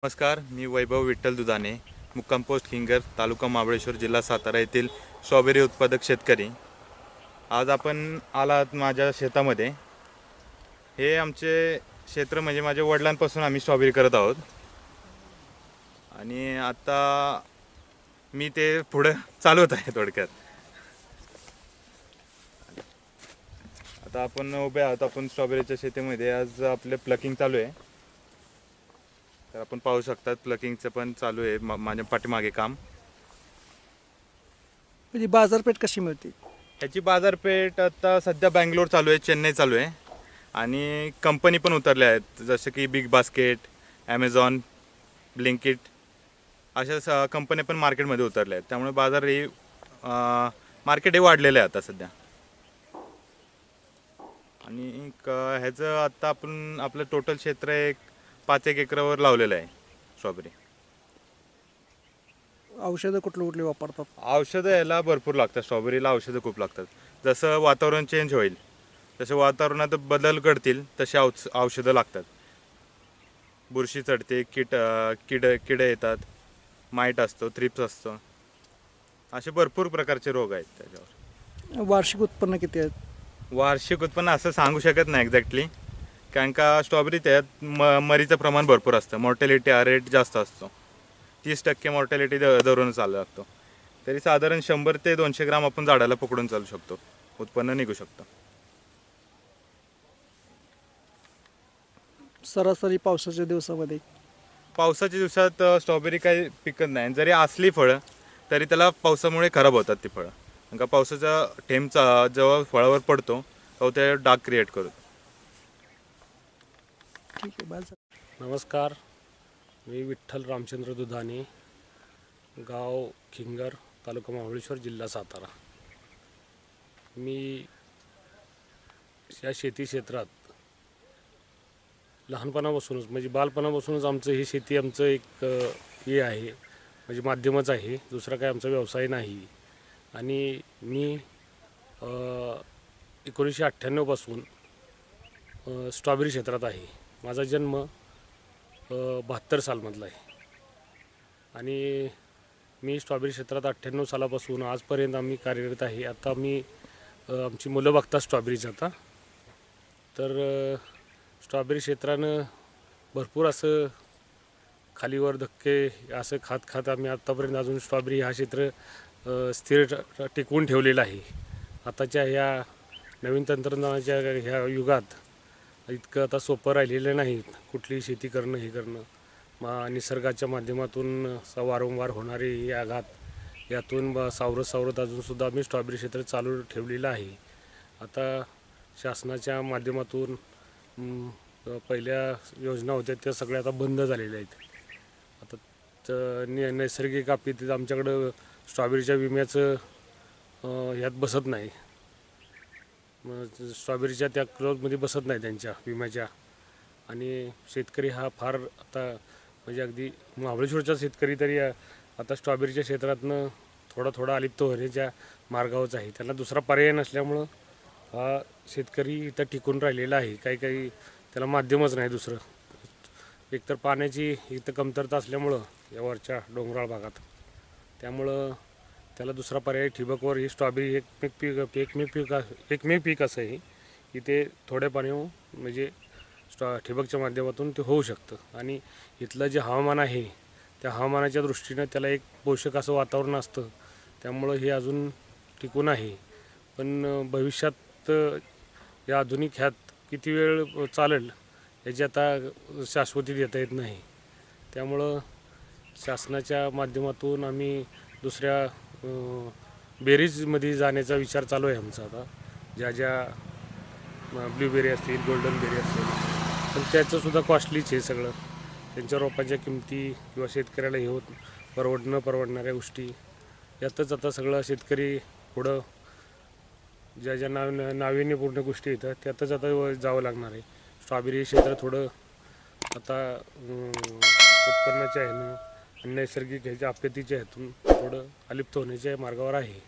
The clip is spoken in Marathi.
नमस्कार, मी वैभव विठ्ठल दुधाने, मुक्काम पोस्ट किंगर, तालुका महाबळेश्वर, जिल्हा सातारा येथील स्ट्रॉबेरी उत्पादक शेतकरी। आज आपण आलात माझ्या शेतामध्ये। हे आमचे क्षेत्र म्हणजे माझ्या वडिलांपासून आम्ही स्ट्रॉबेरी करत आहोत आणि आता मी ते पुढे चालवत आहे थोडक्यात। आता आपण उभे आहोत आपण स्ट्रॉबेरीच्या शेतीमध्ये। आज आपले प्लकिंग चालू आहे, तर आपण पाहू शकता प्लकिंगचं पण चालू आहे माझ्या पाठीमागे काम। म्हणजे बाजारपेठ कशी मिळते? याची बाजारपेठ आता सध्या बँगलोर चालू आहे, चेन्नई चालू आहे आणि कंपनी पण उतरल्या आहेत, जसे की बिग बास्केट, ॲमेझॉन, ब्लिंकिट अशा कंपन्या पण मार्केटमध्ये उतरल्या आहेत। त्यामुळे बाजार हे मार्केट हे वाढलेलं आहे आता सध्या। आणि ह्याचं आता आपण आपलं टोटल क्षेत्र एक 5 एकरावर लावलेलं आहे स्ट्रॉबेरी। औषधं कुठली वापरतात? औषधं याला भरपूर लागतात, स्ट्रॉबेरीला औषधं खूप लागतात। जसं वातावरण चेंज होईल, जसे वातावरणात बदल घडतील तसे औषधं लागतात। बुरशी चढते, किडे येतात, माईट असतो, थ्रिप्स असतो, असे भरपूर प्रकारचे रोग आहेत त्याच्यावर। वार्षिक उत्पन्न किती आहे? वार्षिक उत्पन्न असं सांगू शकत नाही एक्झॅक्टली, कारण का स्ट्रॉबेरी त्यात मरीचं प्रमाण भरपूर असतं, मॉर्टॅलिटी रेट जास्त असतो। 30% मॉर्टॅलिटी धरून चालू लागतो। तरी साधारण 100 ते 200 ग्राम आपण झाडाला पकडून चालू शकतो, उत्पन्न निघू शकतं। सरासरी पावसाच्या दिवसामध्ये? पावसाच्या दिवसात स्ट्रॉबेरी काही पिकत नाही। जरी असली फळं तरी त्याला पावसामुळे खराब होतात ती फळं, कारण का पावसाचा थेंबचा जेव्हा फळावर पडतो तेव्हा ते डाग क्रिएट करतो। ठीक आहे, बाजार। नमस्कार, मी विठ्ठल रामचंद्र दुधाने, गाव खिंगर, तालुका महाबळेश्वर, जिल्हा सातारा। मी या शेती क्षेत्रात लहानपणापासूनच म्हणजे बालपणापासूनच आमचं ही शेती आमचं एक हे आहे, म्हणजे माध्यमच आहे, दुसरा काय आमचा व्यवसाय नाही। आणि मी 1998 पासून स्ट्रॉबेरी क्षेत्रात आहे। माझा जन्म 72 सालमधला आहे आणि मी स्ट्रॉबेरी क्षेत्रात 98 सालापासून आजपर्यंत आम्ही कार्यरत आहे। आता मी आमची मुलं बघतात स्ट्रॉबेरीचं आता, तर स्ट्रॉबेरी क्षेत्रानं भरपूर असं खालीवर धक्के असं खात आम्ही आत्तापर्यंत अजून स्ट्रॉबेरी हा क्षेत्र स्थिर टिकवून ठेवलेला आहे। आताच्या ह्या नवीन तंत्रज्ञानाच्या ह्या युगात इतकं आता सोपं राहिलेलं नाही कुठलीही शेती करणं, हे करणं। निसर्गाच्या माध्यमातून वारंवार होणारे हे आघात, यातून सावरत अजूनसुद्धा आम्ही स्ट्रॉबेरी क्षेत्र चालू ठेवलेलं आहे। आता शासनाच्या माध्यमातून पहिल्या योजना होत्या त्या सगळ्या आता बंद झालेल्या आहेत। आता नैसर्गिक आपत्तीत आमच्याकडं स्ट्रॉबेरीच्या विम्याचं ह्यात बसत नाही, स्ट्रॉबेरीच्या त्या क्लोजमध्ये बसत नाही त्यांच्या विम्याच्या। आणि शेतकरी हा फार आता म्हणजे अगदी महाबळेश्वरचा शेतकरी तरी आता स्ट्रॉबेरीच्या क्षेत्रातनं थोडा अलिप्त होण्याच्या मार्गावरच आहे। त्यांना दुसरा पर्याय नसल्यामुळं हा शेतकरी इथं टिकून राहिलेला आहे। काही त्याला माध्यमच नाही दुसरं, एकतर पाण्याची इथं कमतरता असल्यामुळं या वरच्या डोंगराळ भागात, त्यामुळं त्याला दुसरा पर्याय ठिबकवर ही स्ट्रॉबेरी एकमेव पीक असं आहे की ते थोड्या पाण्यावर म्हणजे ठिबकच्या माध्यमातून ते होऊ शकतं। आणि इथलं जे हवामान आहे त्या हवामानाच्या दृष्टीनं त्याला एक पोषक असं वातावरण असतं, त्यामुळं हे अजून टिकून आहे। पण भविष्यात या आधुनिक ह्यात किती वेळ चालेल याची आता शाश्वती देता येत नाही। त्यामुळं शासनाच्या माध्यमातून आम्ही दुसऱ्या बेरीजमध्ये जाण्याचा विचार चालू आहे आमचा आता। ज्या ब्ल्यूबेरी असतील, गोल्डन बेरी असतील, पण त्याचंसुद्धा कॉस्टलीच आहे सगळं। त्यांच्या रोपांच्या किमती किंवा शेतकऱ्याला हे होत परवडणाऱ्या गोष्टी यातच आता सगळं शेतकरी पुढं ज्या नाविन्यपूर्ण गोष्टी येतात त्यातच आता जावं लागणार आहे। स्ट्रॉबेरी क्षेत्र थोडं आता उत्पन्नाच्या ह्यानं आणि नैसर्गिक ह्याच्या आपत्तीच्या ह्यातून थोडं अलिप्त होण्याच्या मार्गावर आहे।